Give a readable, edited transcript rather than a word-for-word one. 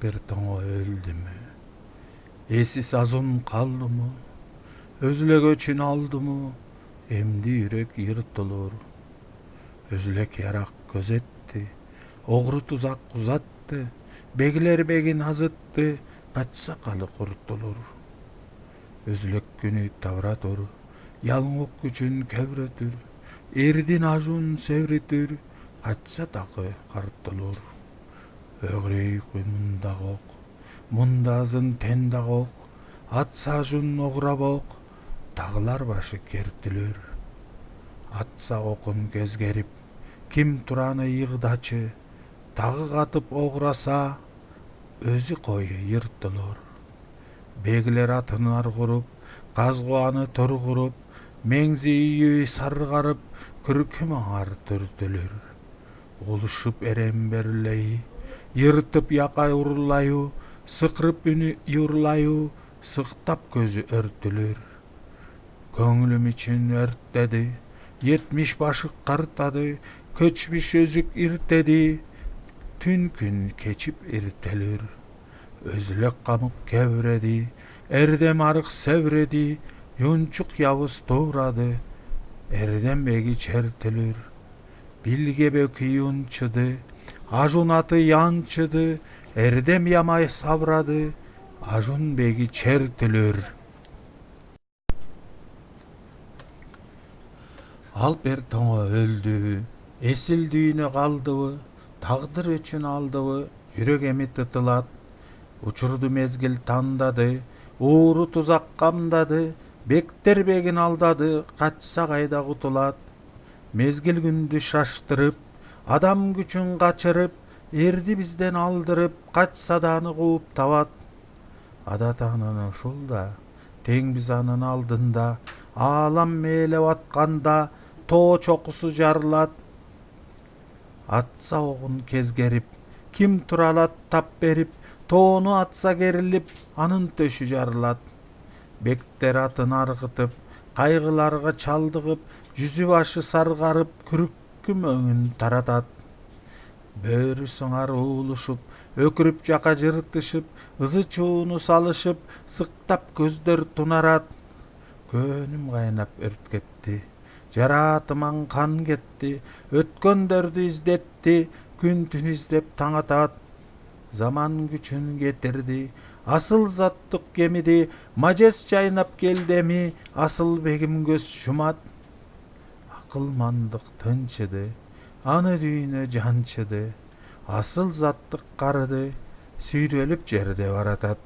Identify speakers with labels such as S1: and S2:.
S1: бир тоңо өлдүмү? Эсис азын калдымы? Өзүлөгөчүн алдымы? Эмди үрөк йыртылыр. Өзүлөк ярак көзөттү, огру тузак узатты, бегилер бегин азытты, качса калы куртулур. Өзүлөк күнү табыратыр, ялыңок күчүн кебретир, эрдин ажун себритир, качса такы картылыр. Өгрөйкү мундагок, мундазын тендагок, атса ажун ограбок, тагылар башы кертилөр. Атса окун кезгерип, ким тураны йыгдачы, тагы катып ограса, өзү кою йыртылыр. Бегилер атын аргырып, казгы аны торгуруп, меңзи үйү саргарып, күркүм аңар түртүлөр. Улушуп эремберлейи, йыртып якай урлайу, сыкырып үнү юрлайу, сыктап көзү өртүлөр. Көңүлүм ичин өрттеди, 70 башык картады, көчмүш өзүк иртеди, түн күн кечип иртелер. Өзүлөк камык кебиреди, эрдем арык себиреди, юнчук ябыс туурады, эрдем беги чертилер. Билге бөкүй унчыды, ажун аты янчыды, эрдем ямай сабырады, ажун беги чертилер. Ал бир тоңо өлдүбү, эсил дүйнө калдыбы, тагдыр өчүн алдыбы, жүрөк эми тытылат. Учурду мезгил тандады, ууру тузак камдады, бектер бегин алдады, качса кайда кутулат. Мезгил күндү шаштырып, адам күчүн качырып, эрди бизден алдырып, качса да аны кууп табат. Адат анын ушул да, тең биз анын алдында, аалам мээлеп атканда, тоо чокусу жарылат. Атса огун кезгерип, ким тура алат тап берип, тоону атса керилип, анын төшү жарылат. Бектер атын аргытып, кайгыларга чалдыгып, жүзү башы саргарып, күркүм өңүн таратат. Бөрү сыңар уулушуп, өкүрүп жака жыртышып, ызы чууну салышып, сыктап көздөр тунарат. Көнүм кайнап өрт кетти, жараатыман кан кетти, өткөндөрдү издетти, күн түн издеп таң атат. Заман күчүн кетирди, асыл заттык кемиди, мажес жайнап келдеми, асыл бегим көз жумат. Акылмандык тынчыды, аны дүйнө жанчыды, асыл заттык карыды, сүйрөлүп жерде баратат.